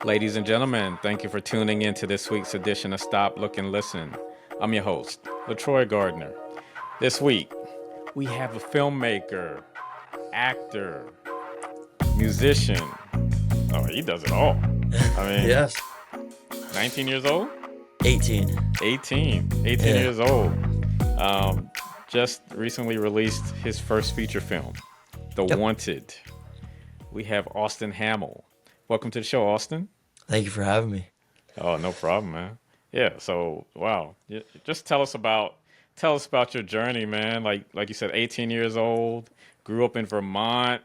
Ladies and gentlemen, thank you for tuning in to this week's edition of Stop, Look, and Listen. I'm your host, LeTroy Gardner. This week, we have a filmmaker, actor, musician. Oh, he does it all. I mean, Yes. 19 years old? 18. 18 Yeah. years old. Um, just recently released his first feature film, The Yep. Wanted. We have Austen Hamel. Welcome to the show, Austin. Thank you for having me. Oh, no problem, man. Yeah, so wow. Just tell us about your journey, man. Like you said, 18 years old, grew up in Vermont,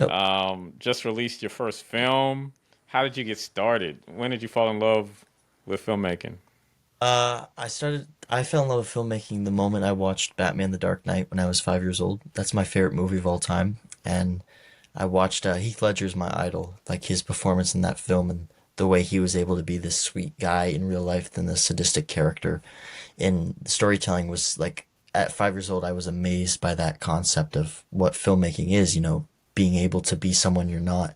Yep. just released your first film. How did you get started? When did you fall in love with filmmaking? I fell in love with filmmaking the moment I watched Batman the Dark Knight when I was 5 years old. That's my favorite movie of all time. And I watched Heath Ledger's my idol, like his performance in that film and the way he was able to be this sweet guy in real life than the sadistic character in storytelling was like at 5 years old I was amazed by that concept of what filmmaking is, being able to be someone you're not.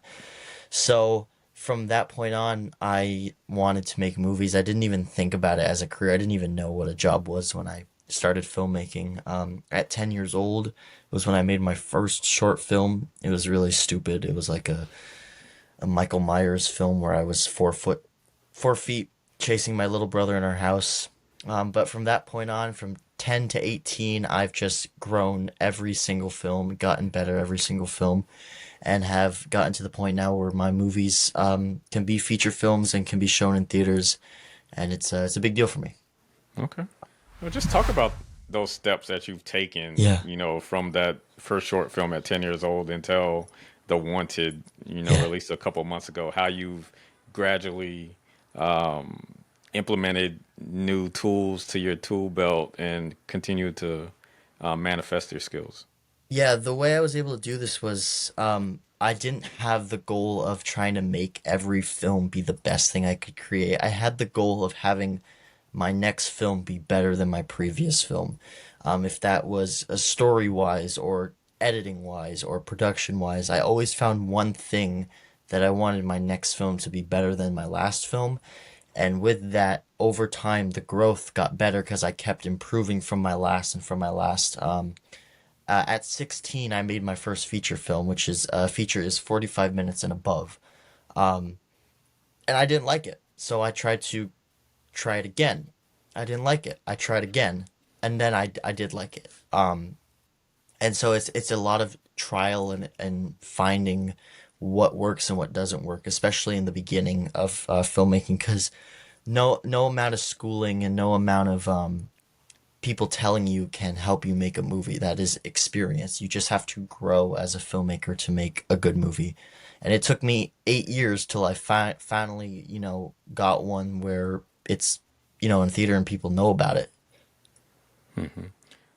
So from that point on, I wanted to make movies. I didn't even think about it as a career. I didn't even know what a job was when I started filmmaking. At 10 years old was when I made my first short film. It was really stupid. It was like a Michael Myers film where I was 4 feet chasing my little brother in our house. But from that point on, from 10 to 18, I've just grown every single film, gotten better every single film, and have gotten to the point now where my movies can be feature films and can be shown in theaters, and it's a big deal for me. Okay. Well, just talk about those steps that you've taken, Yeah, from that first short film at 10 years old until The Wanted, yeah. released a couple months ago, how you've gradually um, implemented new tools to your tool belt and continue to manifest your skills. Yeah, the way I was able to do this was I didn't have the goal of trying to make every film be the best thing I could create. I had the goal of having my next film be better than my previous film. If that was a story wise or editing wise or production wise, I always found one thing that I wanted my next film to be better than my last film. And with that, over time, the growth got better because I kept improving from my last and from my last. At 16, I made my first feature film, which is feature is 45 minutes and above. Um, and I didn't like it. So I tried to try it again. I didn't like it. I tried again. And then I did like it. And so it's a lot of trial and finding what works and what doesn't work, especially in the beginning of filmmaking, because no amount of schooling and no amount of people telling you can help you make a movie. That is experience. You just have to grow as a filmmaker to make a good movie. And it took me 8 years till I finally, got one where it's, in theater and people know about it.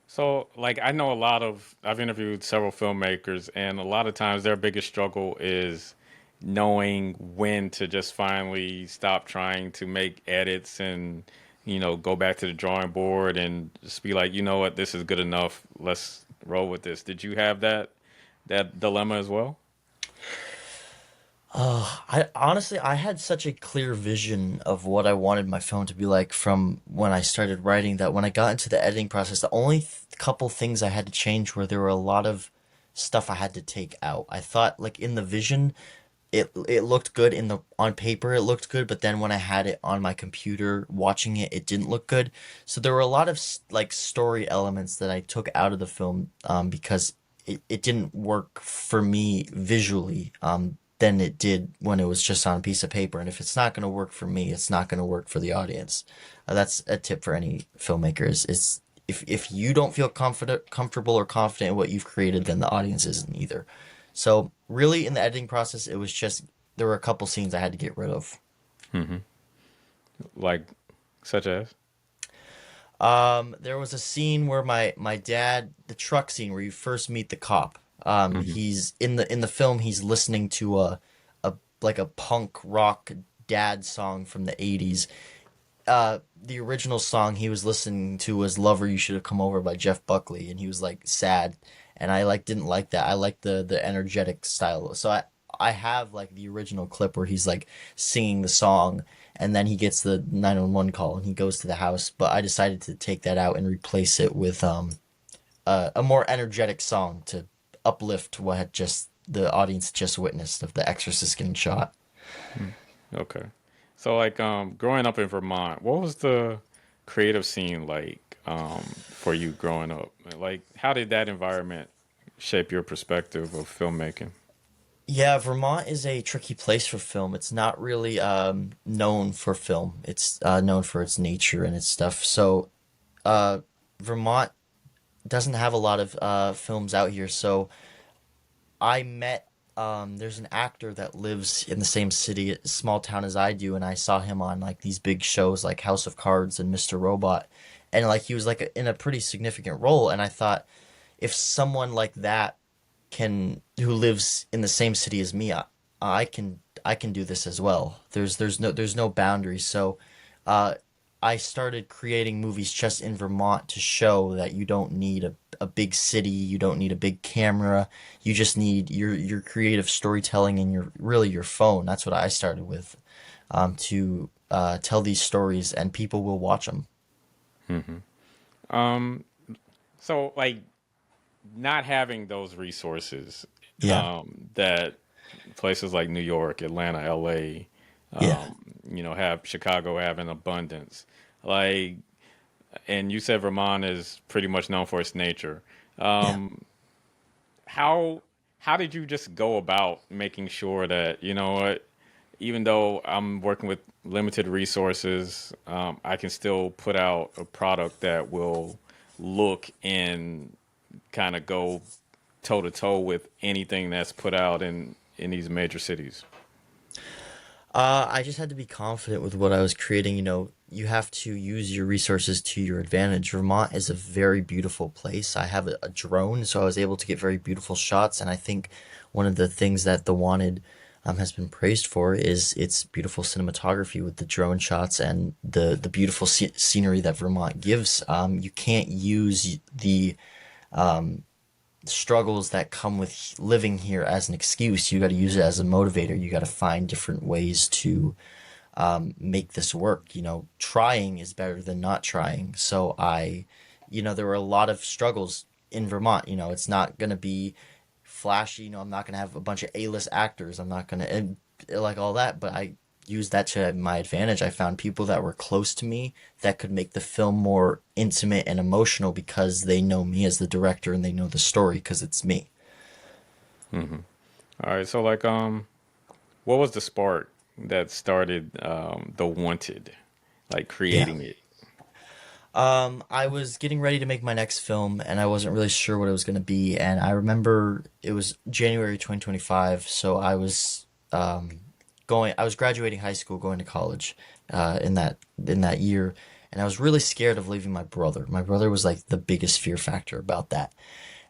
So, like, I've interviewed several filmmakers, and a lot of times their biggest struggle is knowing when to just finally stop trying to make edits and, go back to the drawing board and just be like, you know what, this is good enough. Let's roll with this. Did you have that dilemma as well? I honestly, I had such a clear vision of what I wanted my film to be like from when I started writing that when I got into the editing process, the only couple things I had to change were there were a lot of stuff I had to take out. I thought like in the vision, it looked good in the on paper, it looked good, but then when I had it on my computer watching it, it didn't look good. So there were a lot of like story elements that I took out of the film because it didn't work for me visually. Than it did when it was just on a piece of paper. And if it's not going to work for me, it's not going to work for the audience. That's a tip for any filmmakers. Is if you don't feel comfortable, or confident in what you've created, then the audience isn't either. So really, in the editing process, it was just there were a couple scenes I had to get rid of. Like, such as? There was a scene where my dad, the truck scene where you first meet the cop. He's in the film. He's listening to a like a punk rock dad song from the 80s. The original song he was listening to was "Lover You Should Have Come Over" by Jeff Buckley, and he was like sad, and I like didn't like that. I like the energetic style. So I have like the original clip where he's like singing the song and then he gets the 911 call and he goes to the house, but I decided to take that out and replace it with a more energetic song to uplift what had just the audience just witnessed of the exorcist getting shot. Okay. So like growing up in Vermont, what was the creative scene like for you growing up? Like how did that environment shape your perspective of filmmaking? Yeah, Vermont is a tricky place for film. It's not really known for film. It's known for its nature and its stuff. So uh, Vermont doesn't have a lot of films out here. So I met there's an actor that lives in the same city, small town as I do, and I saw him on like these big shows like House of Cards and Mr. Robot, and like he was like in a pretty significant role. And I thought if someone like that can who lives in the same city as me, I can do this as well. There's no boundaries. So uh, I started creating movies just in Vermont to show that you don't need a big city, you don't need a big camera, you just need your creative storytelling and your phone. That's what I started with, to tell these stories, and people will watch them. Um so like not having those resources Yeah, that places like New York, Atlanta, LA, yeah, have Chicago have in abundance. Like, and you said Vermont is pretty much known for its nature. yeah. Um, how how did you just go about making sure that you know what, even though I'm working with limited resources, I can still put out a product that will look and kind of go toe to toe with anything that's put out in these major cities. I just had to be confident with what I was creating. You know, you have to use your resources to your advantage. Vermont is a very beautiful place. I have a drone, so I was able to get very beautiful shots. And I think one of the things that The Wanted has been praised for is its beautiful cinematography with the drone shots and the beautiful scenery that Vermont gives. You can't use the struggles that come with living here as an excuse. You got to use it as a motivator. You got to find different ways to make this work. You know, trying is better than not trying. So there were a lot of struggles in Vermont. You know, it's not going to be flashy. You know, I'm not going to have a bunch of A-list actors. I'm not going to, and like all that, but I used that to my advantage. I found people that were close to me that could make the film more intimate and emotional because they know me as the director and they know the story because it's me. All right, so like what was the spark that started the Wanted, like Yeah. creating it? I was getting ready to make my next film and I wasn't really sure what it was going to be. And I remember it was January 2025. So I was graduating high school, going to college, in that year. And I was really scared of leaving my brother. My brother was like the biggest fear factor about that.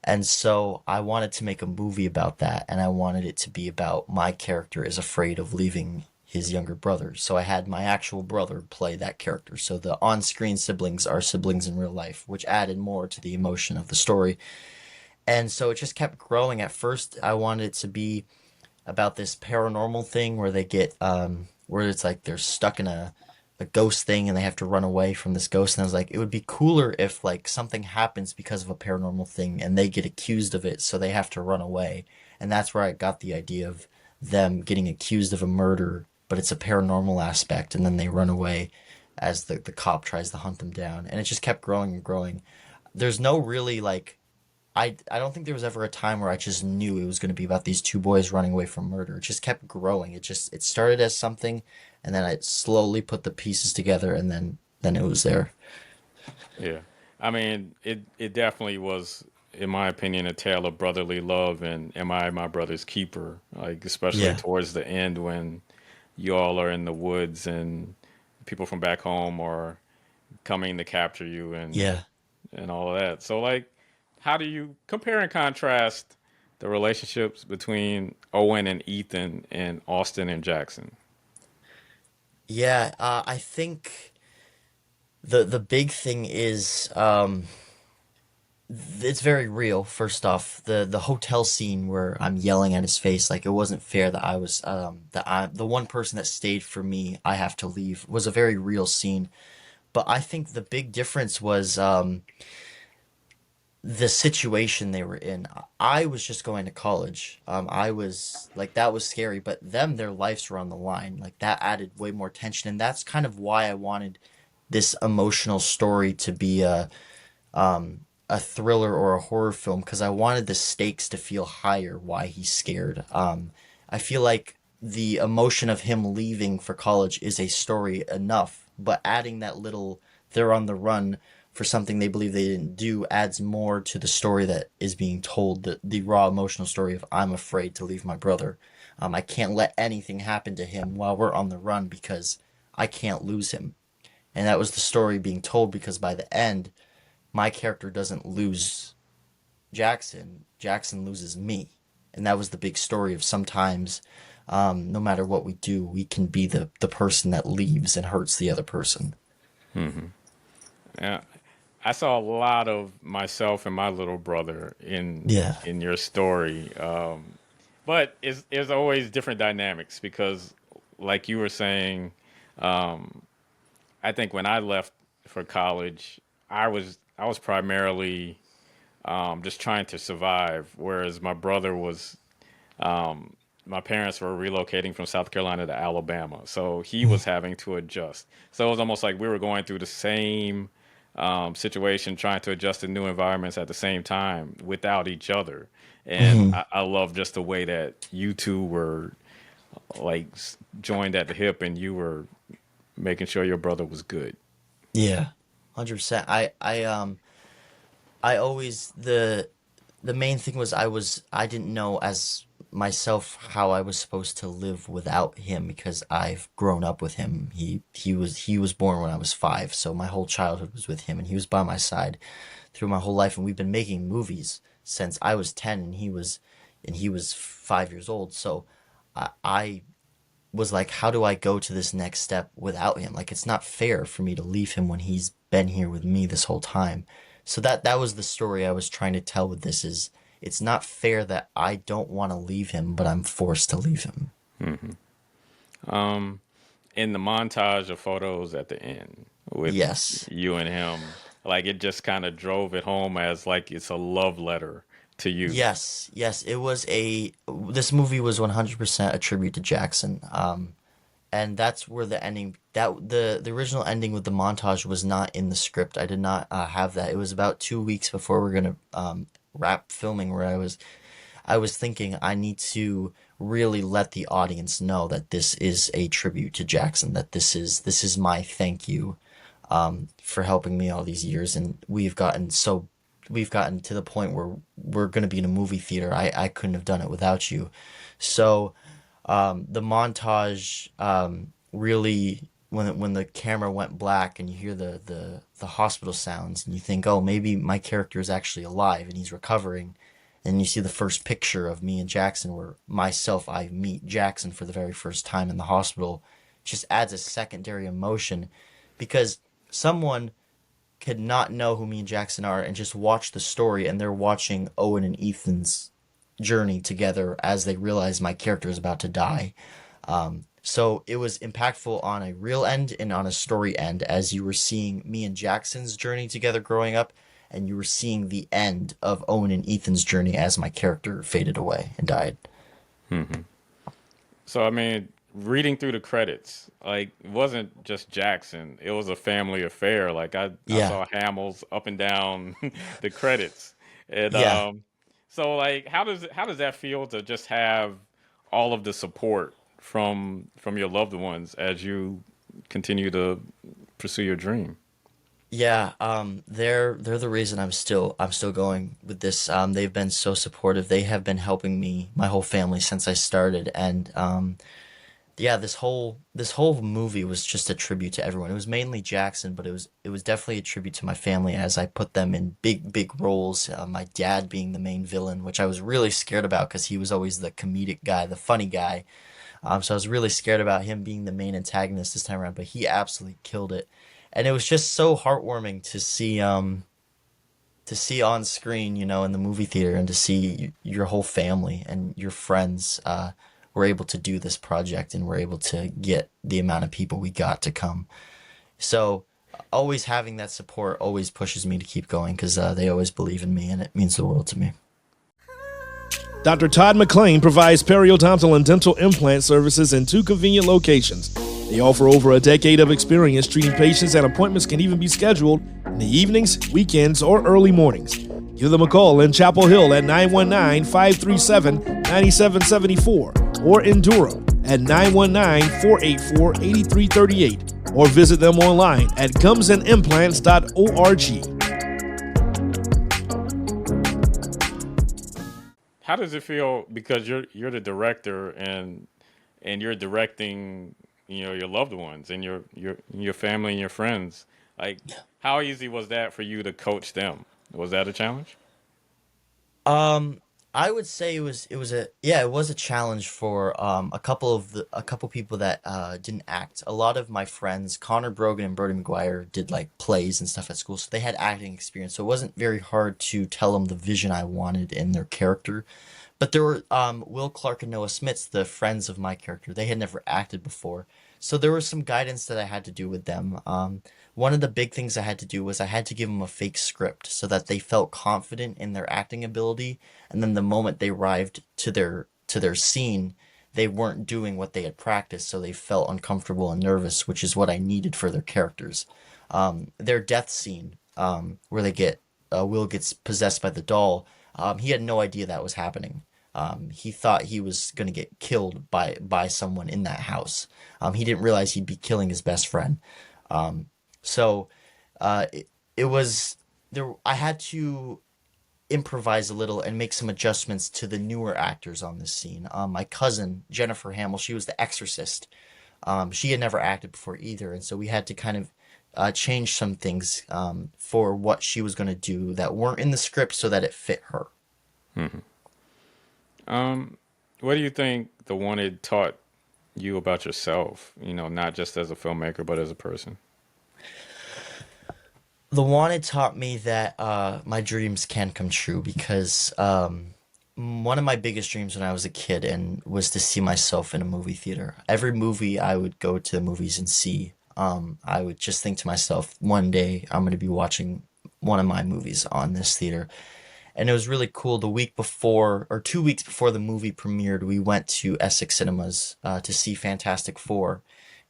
And so I wanted to make a movie about that, and I wanted it to be about my character is afraid of leaving his younger brother. So I had my actual brother play that character. So the on-screen siblings are siblings in real life, which added more to the emotion of the story. And so it just kept growing. At first, I wanted it to be about this paranormal thing where they get where it's like they're stuck in a ghost thing and they have to run away from this ghost. And I was like, it would be cooler if like something happens because of a paranormal thing and they get accused of it, so they have to run away. And that's where I got the idea of them getting accused of a murder, but it's a paranormal aspect, and then they run away as the cop tries to hunt them down. And it just kept growing and growing. There's no really like I don't think there was ever a time where I just knew it was going to be about these two boys running away from murder. It just kept growing. It started as something, and then I slowly put the pieces together, and then it was there. Yeah, I mean, it definitely was, in my opinion, a tale of brotherly love and am I my brother's keeper? Like especially Yeah, towards the end when you all are in the woods and people from back home are coming to capture you yeah. and all of that. So like, how do you compare and contrast the relationships between Owen and Ethan and Austin and Jackson? Yeah, I think the big thing is It's very real. First off, the hotel scene where I'm yelling at his face, like it wasn't fair that I was that I the one person that stayed for me, I have to leave, was a very real scene. But I think the big difference was the situation they were in. I was just going to college. I was like, that was scary, but them, their lives were on the line. Like that added way more tension, and that's kind of why I wanted this emotional story to be a thriller or a horror film, because I wanted the stakes to feel higher. Why he's scared. I feel like the emotion of him leaving for college is a story enough, but adding that little they're on the run for something they believe they didn't do adds more to the story that is being told. The raw emotional story of I'm afraid to leave my brother. I can't let anything happen to him while we're on the run because I can't lose him. And that was the story being told, because by the end, my character doesn't lose Jackson. Jackson loses me. And that was the big story of sometimes, no matter what we do, we can be the person that leaves and hurts the other person. Yeah, I saw a lot of myself and my little brother in Yeah. your story, but it's always different dynamics because, like you were saying, I think when I left for college, I was primarily just trying to survive, whereas my brother was my parents were relocating from South Carolina to Alabama, so he was having to adjust. So it was almost like we were going through the same situation, trying to adjust to new environments at the same time without each other. And Hmm. I love just the way that you two were like joined at the hip, and you were making sure your brother was good. Yeah. 100%. I always the main thing was I didn't know as myself how I was supposed to live without him, because I've grown up with him. He was born when I was 5, so my whole childhood was with him, and he was by my side through my whole life, and we've been making movies since I was 10 and he was 5 years old. So I was like, how do I go to this next step without him? Like, it's not fair for me to leave him when he's been here with me this whole time. So that was the story I was trying to tell with this, is it's not fair that I don't want to leave him, but I'm forced to leave him. In the montage of photos at the end with Yes. you and him, like it just kind of drove it home as like it's a love letter to you. Yes, yes, this movie was 100% a tribute to Jackson. And that's where the ending, that the original ending with the montage was not in the script. I did not have that. It was about 2 weeks before we're gonna wrap filming, where I was thinking I need to really let the audience know that this is a tribute to Jackson, that this is my thank you for helping me all these years, and we've gotten to the point where we're gonna be in a movie theater. I couldn't have done it without you. So the montage really, when the camera went black and you hear the hospital sounds, and you think, oh, maybe my character is actually alive and he's recovering, and you see the first picture of me and Jackson, where I meet Jackson for the very first time in the hospital, just adds a secondary emotion, because someone could not know who me and Jackson are and just watch the story, and they're watching Owen and Ethan's journey together as they realize my character is about to die. So it was impactful on a real end and on a story end, as you were seeing me and Jackson's journey together growing up, and you were seeing the end of Owen and Ethan's journey as my character faded away and died. So I mean, reading through the credits, like it wasn't just Jackson; it was a family affair. Like I Yeah, saw Hamels up and down the credits, and yeah. so like how does that feel to just have all of the support from your loved ones as you continue to pursue your dream? Yeah, they're the reason I'm still going with this. They've been so supportive. They have been helping me, my whole family, since I started, and yeah, this whole movie was just a tribute to everyone. It was mainly Jackson, but it was definitely a tribute to my family, as I put them in big roles. My dad being the main villain, which I was really scared about, because he was always the comedic guy, the funny guy. So I was really scared about him being the main antagonist this time around, but he absolutely killed it. And it was just so heartwarming to see to see on screen, in the movie theater, and to see your whole family and your friends were able to do this project and were able to get the amount of people we got to come. So always having that support always pushes me to keep going because they always believe in me and it means the world to me. Dr. Todd McLean provides periodontal and dental implant services in 2 convenient locations. They offer over a decade of experience treating patients, and appointments can even be scheduled in the evenings, weekends, or early mornings. Give them a call in Chapel Hill at 919-537-9774 or in Durham at 919-484-8338 or visit them online at gumsandimplants.org. How does it feel because you're the director and you're directing, your loved ones and your family and your friends? Like, how easy was that for you to coach them? Was that a challenge? Um, I would say it was a challenge for a couple people that didn't act. A lot of my friends, Connor Brogan and Brody McGuire, did like plays and stuff at school, so they had acting experience. So it wasn't very hard to tell them the vision I wanted in their character. But there were Will Clark and Noah Smits, the friends of my character. They had never acted before, so there was some guidance that I had to do with them. One of the big things I had to do was I had to give them a fake script so that they felt confident in their acting ability, and then the moment they arrived to their scene, they weren't doing what they had practiced, so they felt uncomfortable and nervous, which is what I needed for their characters. Their death scene, where Will gets possessed by the doll. He had no idea that was happening. He thought he was going to get killed by someone in that house. He didn't realize he'd be killing his best friend. So it was there. I had to improvise a little and make some adjustments to the newer actors on this scene. My cousin Jennifer Hamill, she was the exorcist. She had never acted before either, and so we had to kind of change some things for what she was going to do that weren't in the script so that it fit her. Um, what do you think The Wanted taught you about yourself? Not just as a filmmaker, but as a person. The Wanted taught me that my dreams can come true because one of my biggest dreams when I was a kid and was to see myself in a movie theater. Every movie I would go to the movies and see, I would just think to myself, one day I'm going to be watching one of my movies on this theater. And it was really cool. The week before, or 2 weeks before the movie premiered, we went to Essex Cinemas to see Fantastic Four,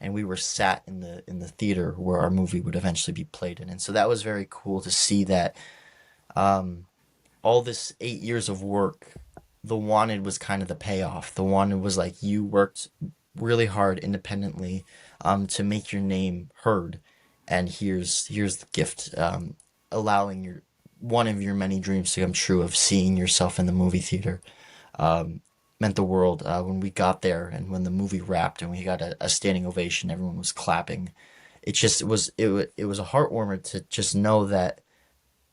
and we were sat in the theater where our movie would eventually be played in. And so that was very cool to see that all this 8 years of work, The Wanted was kind of the payoff. The Wanted was like you worked really hard independently to make your name heard, and here's the gift, allowing your one of your many dreams to come true of seeing yourself in the movie theater. Meant the world when we got there and when the movie wrapped and we got a standing ovation. Everyone was clapping. It was a heartwarmer to just know that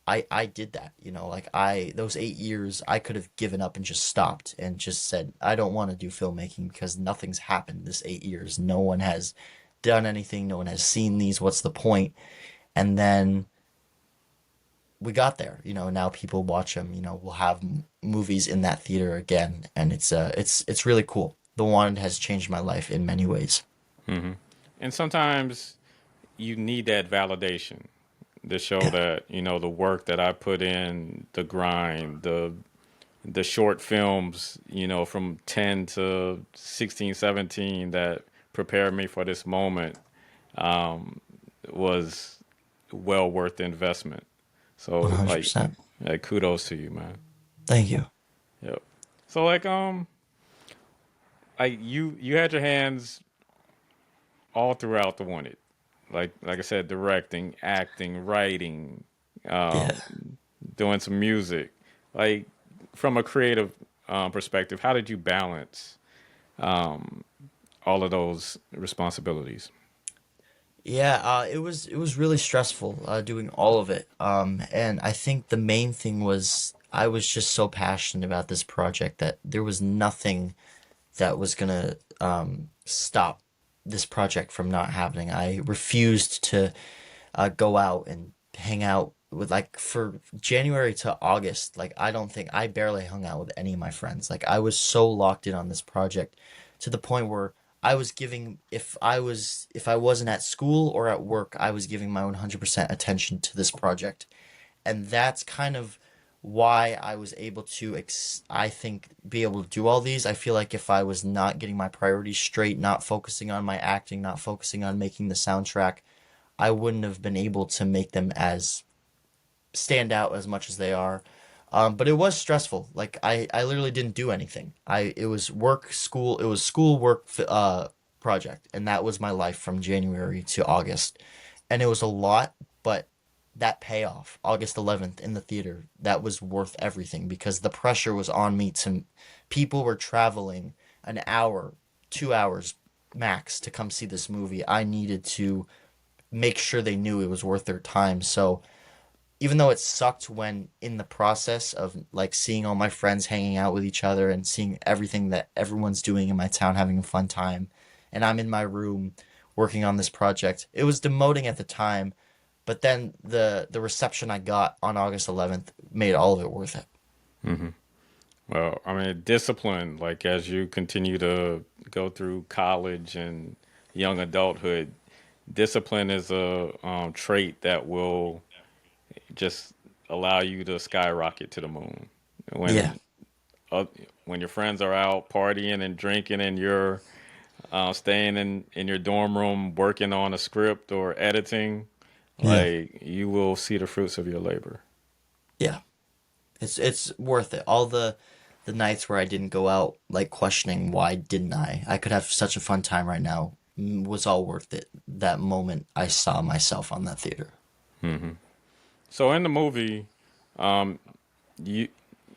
I did that. Like those 8 years I could have given up and just stopped and just said I don't want to do filmmaking because nothing's happened this 8 years. No one has done anything. No one has seen these. What's the point? And then we got there. Now people watch them. We'll have movies in that theater again, and it's really cool. The Wanted has changed my life in many ways. And sometimes you need that validation to show Yeah, that the work that I put in, the grind, the short films, from 10 to 16, 17 that prepared me for this moment, was well worth the investment. one So hundred like, percent. like kudos to you, man. Thank you. Yep. So like you had your hands all throughout the Wanted. Like I said, directing, acting, writing, Yeah. um, doing some music. Like from a creative perspective, how did you balance um, all of those responsibilities? Yeah, it was really stressful doing all of it. And I think the main thing was I was just so passionate about this project that there was nothing that was gonna stop this project from not happening. I refused to go out and hang out with like for January to August, like I don't think I barely hung out with any of my friends. Like I was so locked in on this project to the point where I was giving if I wasn't at school or at work, I was giving my 100% attention to this project. And that's kind of why I was able to I think be able to do all these. I feel like if I was not getting my priorities straight, not focusing on my acting, not focusing on making the soundtrack, I wouldn't have been able to make them as stand out as much as they are. But it was stressful. Like I literally didn't do anything. It was work, school. It was school work project, and that was my life from January to August, and it was a lot. But that payoff, August 11th in the theater, that was worth everything because the pressure was on me to. People were traveling an hour, 2 hours max to come see this movie. I needed to make sure they knew it was worth their time. So even though it sucked when in the process of like seeing all my friends hanging out with each other and seeing everything that everyone's doing in my town having a fun time and I'm in my room working on this project, it was demoting at the time, but then the reception I got on August 11th made all of it worth it. Well, I mean, discipline, like as you continue to go through college and young adulthood, discipline is a trait that will just allow you to skyrocket to the moon. Yeah. When uh, when your friends are out partying and drinking and you're staying in your dorm room working on a script or editing, Yeah. like you will see the fruits of your labor. Yeah. It's worth it. All the nights where I didn't go out like questioning why didn't I? I could have such a fun time right now was all worth it. That moment I saw myself on that theater. So in the movie, um, you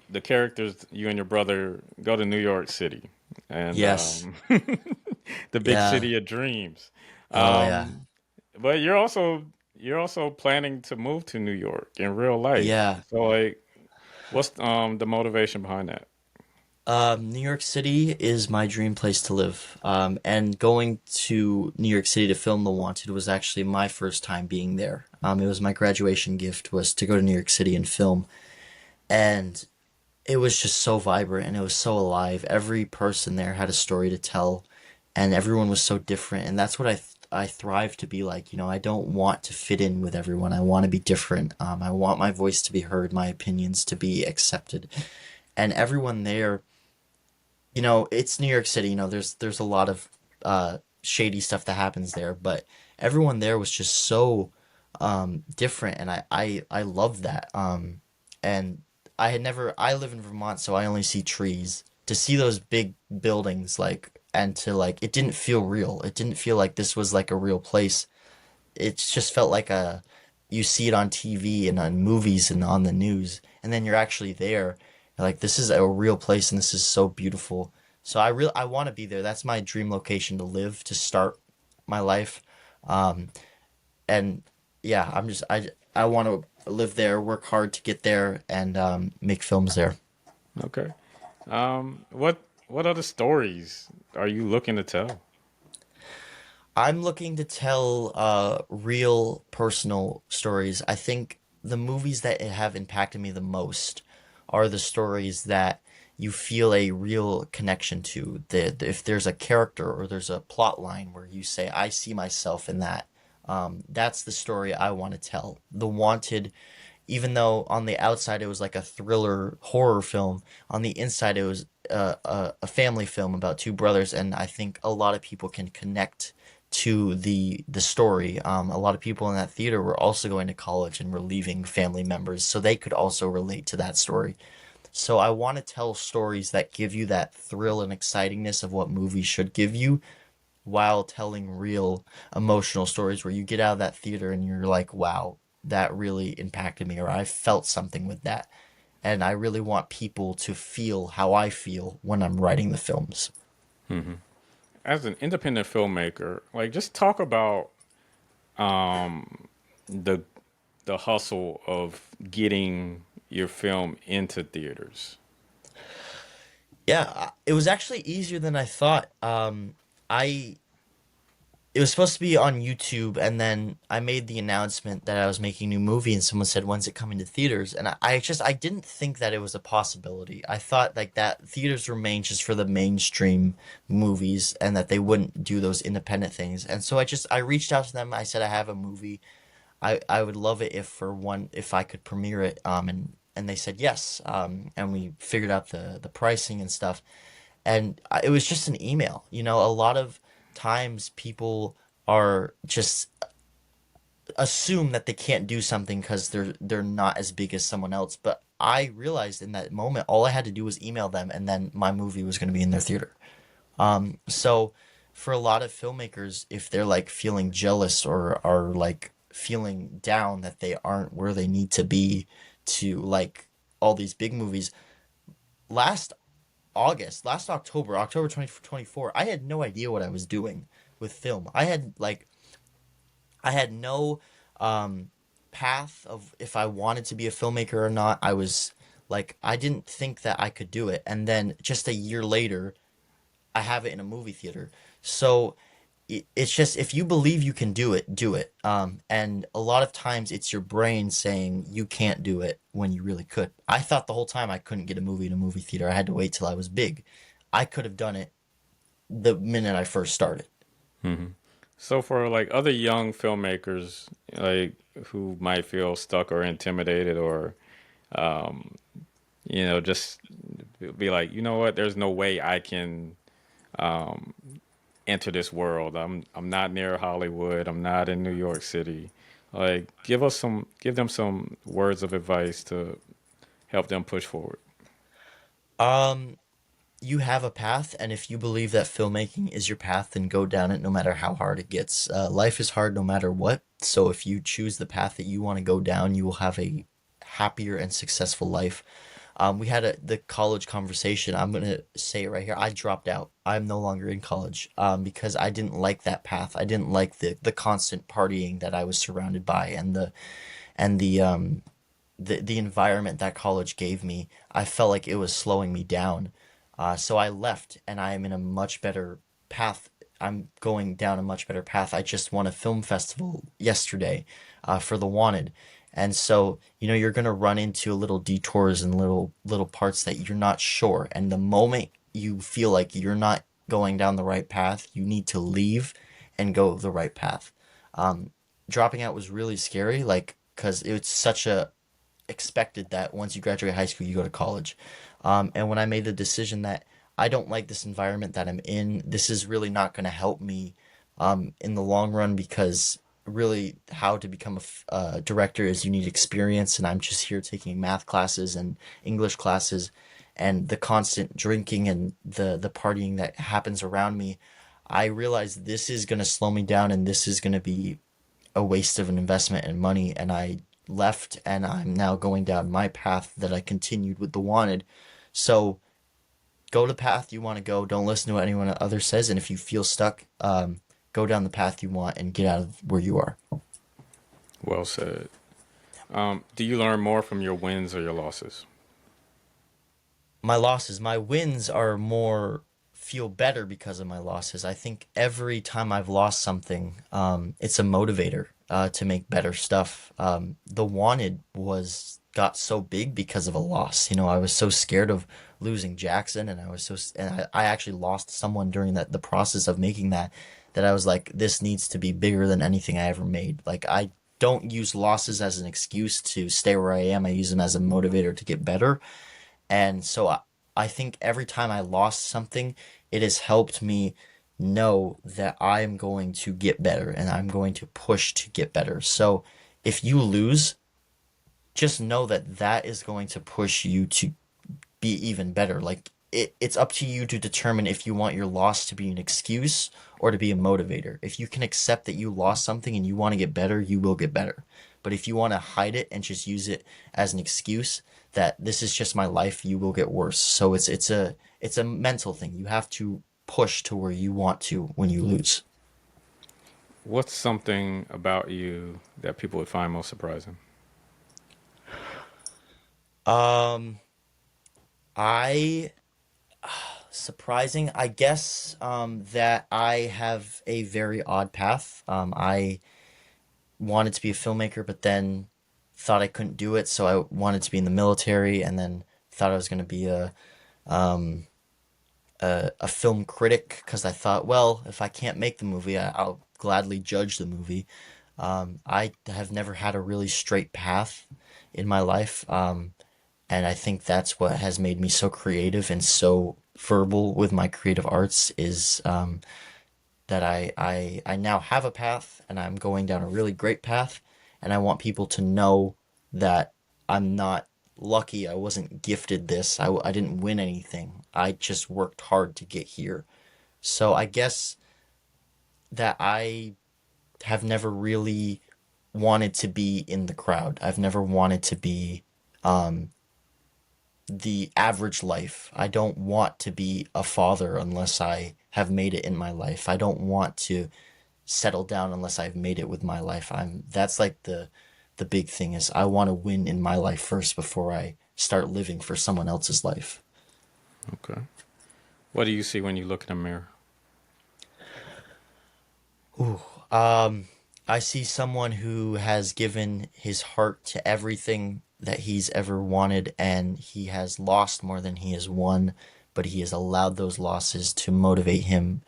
the characters, you and your brother, go to New York City, and Yes. the big Yeah. city of dreams. Oh yeah. Um, but you're also planning to move to New York in real life. Yeah. So like, what's the motivation behind that? New York City is my dream place to live. And going to New York City to film The Wanted was actually my first time being there. It was my graduation gift was to go to New York City and film. And it was just so vibrant and it was so alive. Every person there had a story to tell, and everyone was so different. And that's what I thrive to be like. You know, I don't want to fit in with everyone. I want to be different. I want my voice to be heard, my opinions to be accepted. And everyone there, you know, it's New York City. You know, there's a lot of shady stuff that happens there, but everyone there was just so different, and I love that. And I live in Vermont, so I only see trees. To see those big buildings, like, and to like, it didn't feel real. It didn't feel like this was like a real place. It just felt like you see it on TV and on movies and on the news, and then you're actually there. You're like, this is a real place, and this is so beautiful. So I want to be there. That's my dream location to live to start my life. Um, and yeah, I want to live there, work hard to get there, and make films there. Okay. What other stories are you looking to tell? I'm looking to tell real personal stories. I think the movies that have impacted me the most are the stories that you feel a real connection to. If there's a character or there's a plot line where you say, I see myself in that, that's the story I want to tell. The Wanted, even though on the outside it was like a thriller horror film, on the inside it was a family film about two brothers, and I think a lot of people can connect to the story. A lot of people in that theater were also going to college and were leaving family members, so they could also relate to that story. So I want to tell stories that give you that thrill and excitingness of what movies should give you, while telling real emotional stories where you get out of that theater and you're like, wow, that really impacted me, or I felt something with that. And I really want people to feel how I feel when I'm writing the films. As an independent filmmaker, like just talk about the the hustle of getting your film into theaters. Yeah, it was actually easier than I thought. I it was supposed to be on YouTube, and then I made the announcement that I was making a new movie, and someone said, "When's it coming to theaters?" And I didn't think that it was a possibility. I thought like that theaters remain just for the mainstream movies, and that they wouldn't do those independent things. And so I reached out to them. I said I have a movie. I would love it if I could premiere it. And they said yes. And we figured out the pricing and stuff. And it was just an email. You know, a lot of times people are just assume that they can't do something because they're not as big as someone else. But I realized in that moment, all I had to do was email them, and then my movie was going to be in their theater. So for a lot of filmmakers, if they're like feeling jealous or are like feeling down that they aren't where they need to be to like all these big movies, last last October, October 2024, I had no idea what I was doing with film. I had no um, path of if I wanted to be a filmmaker or not. I was like, I didn't think that I could do it. And then just a year later, I have it in a movie theater. So it's just if you believe you can do it, do it. And a lot of times it's your brain saying you can't do it when you really could. I thought the whole time I couldn't get a movie in a movie theater. I had to wait till I was big. I could have done it the minute I first started. So for like other young filmmakers, like who might feel stuck or intimidated, or just be like, you know what, there's no way I can enter this world. I'm not near Hollywood. I'm not in New York City. Like, give them some words of advice to help them push forward. Um, you have a path, and if you believe that filmmaking is your path, then go down it no matter how hard it gets. Life is hard no matter what. So if you choose the path that you want to go down, you will have a happier and successful life. We had the college conversation. I'm gonna say it right here. I dropped out. I'm no longer in college because I didn't like that path. I didn't like the constant partying that I was surrounded by, and the environment that college gave me. I felt like it was slowing me down. So I left, and I am in a much better path. I'm going down a much better path. I just won a film festival yesterday for The Wanted. And so, you know, you're going to run into little detours and little parts that you're not sure. And the moment you feel like you're not going down the right path, you need to leave and go the right path. Dropping out was really scary, like, because it's such a expected that once you graduate high school, you go to college. And when I made the decision that I don't like this environment that I'm in, this is really not going to help me in the long run because really how to become a director is you need experience. And I'm just here taking math classes and English classes and the constant drinking and the partying that happens around me. I realized this is going to slow me down and this is going to be a waste of an investment and money, and I left and I'm now going down my path that I continued with The Wanted. So go the path you want to go. Don't listen to what anyone else says, and if you feel stuck, go down the path you want and get out of where you are. Well said. Do you learn more from your wins or your losses? My losses, my wins are more feel better because of my losses. I think every time I've lost something, it's a motivator to make better stuff. The Wanted was got so big because of a loss. You know, I was so scared of losing Jackson, and I actually lost someone during the process of making that I was like, this needs to be bigger than anything I ever made. Like I don't use losses as an excuse to stay where I am. I use them as a motivator to get better. And so I think every time I lost something, it has helped me know that I am going to get better and I'm going to push to get better. So if you lose, just know that that is going to push you to be even better. Like it's up to you to determine if you want your loss to be an excuse or to be a motivator. If you can accept that you lost something and you want to get better, you will get better. But if you want to hide it and just use it as an excuse that this is just my life, you will get worse. So it's a mental thing. You have to push to where you want to when you lose. What's something about you that people would find most surprising? Um, I Surprising, I guess, that I have a very odd path. I wanted to be a filmmaker, but then thought I couldn't do it, so I wanted to be in the military, and then thought I was going to be um, a film critic because I thought, well, if I can't make the movie, I'll gladly judge the movie. I have never had a really straight path in my life, and I think that's what has made me so creative and so verbal with my creative arts is that I now have a path and I'm going down a really great path, and I want people to know that I'm not lucky. I wasn't gifted this. I didn't win anything. I just worked hard to get here. So I guess that I have never really wanted to be in the crowd. I've never wanted to be the average life. I don't want to be a father unless I have made it in my life. I don't want to settle down unless I've made it with my life. That's like the big thing is I want to win in my life first before I start living for someone else's life. Okay. What do you see when you look in a mirror? Ooh, I see someone who has given his heart to everything that he's ever wanted, and he has lost more than he has won, but he has allowed those losses to motivate him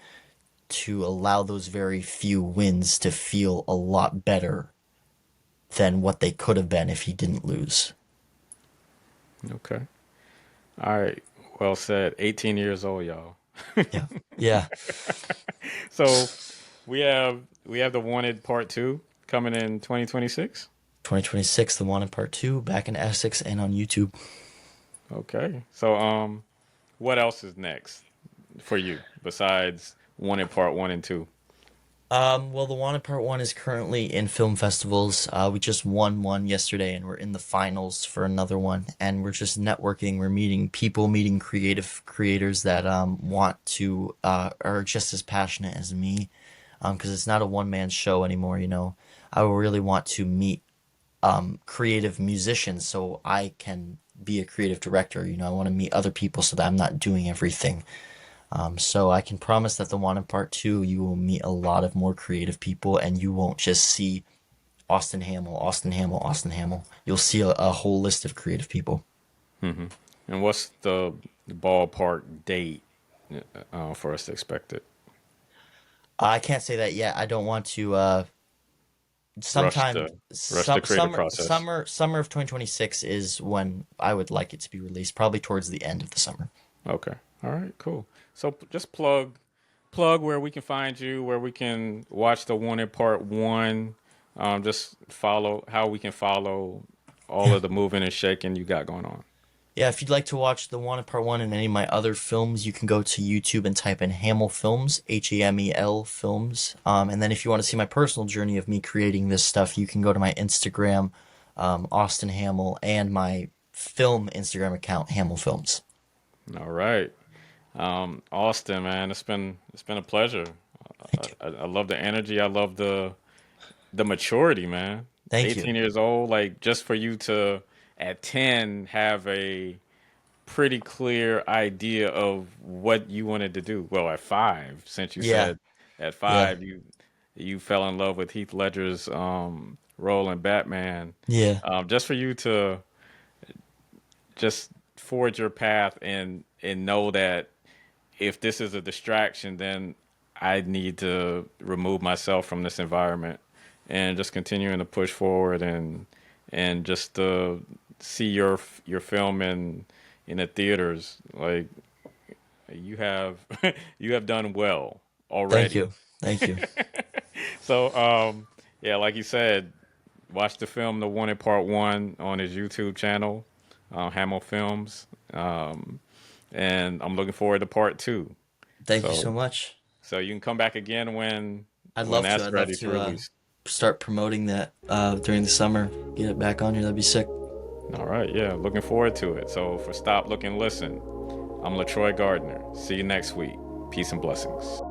to allow those very few wins to feel a lot better than what they could have been if he didn't lose. Okay. All right. Well said. 18 years old, y'all. Yeah. Yeah. So we have the Wanted Part 2 coming in 2026. 2026, The Wanted Part 2, back in Essex and on YouTube. Okay. So what else is next for you besides Wanted Part 1 and 2? Well, The Wanted Part 1 is currently in film festivals. We just won one yesterday, and we're in the finals for another one. And we're just networking. We're meeting people, meeting creative creators that want to, are just as passionate as me. Because it's not a one-man show anymore, you know. I really want to meet creative musicians so I can be a creative director. You know, I want to meet other people so that I'm not doing everything. So I can promise that The Wanted Part 2, you will meet a lot of more creative people, and you won't just see Austen Hamel, Austen Hamel, Austen Hamel. You'll see a whole list of creative people. And what's the ballpark date for us to expect it? I can't say that yet. I don't want to. Sometime Rush the creative process. summer of 2026 is when I would like it to be released. Probably towards the end of the summer. Okay. All right. Cool. So just plug where we can find you, where we can watch the Wanted Part 1. Just follow how we can follow all of the moving and shaking you got going on. Yeah, if you'd like to watch The Wanted Part 1 and any of my other films, you can go to YouTube and type in Hamel Films, Hamel Films. And then if you want to see my personal journey of me creating this stuff, you can go to my Instagram, Austen Hamel, and my film Instagram account, Hamel Films. All right. Austin, man, it's been a pleasure. I love the energy. I love the maturity, man. Thank 18 you. years old, like just for you to at 10 have a pretty clear idea of what you wanted to do. Well, at 5, since you Yeah, said at yeah, 5 you fell in love with Heath Ledger's role in Batman. yeah. Just for you to just forge your path and know that if this is a distraction, then I need to remove myself from this environment and just continuing to push forward and just to see your film in the theaters. Like you have you have done well Thank already. you. Thank you. So yeah, like you said, watch the film The Wanted Part 1 on his YouTube channel, Hamel Films. And I'm looking forward to part 2. Thank you So so much. so you can come back again I'd when love to. that's I'd love ready to to release. start promoting that during the summer. Get it back on here. That'd be sick. All right, yeah, looking forward to it. So for Stop, Look, and Listen, I'm LeTroy Gardner. See you next week. Peace and blessings.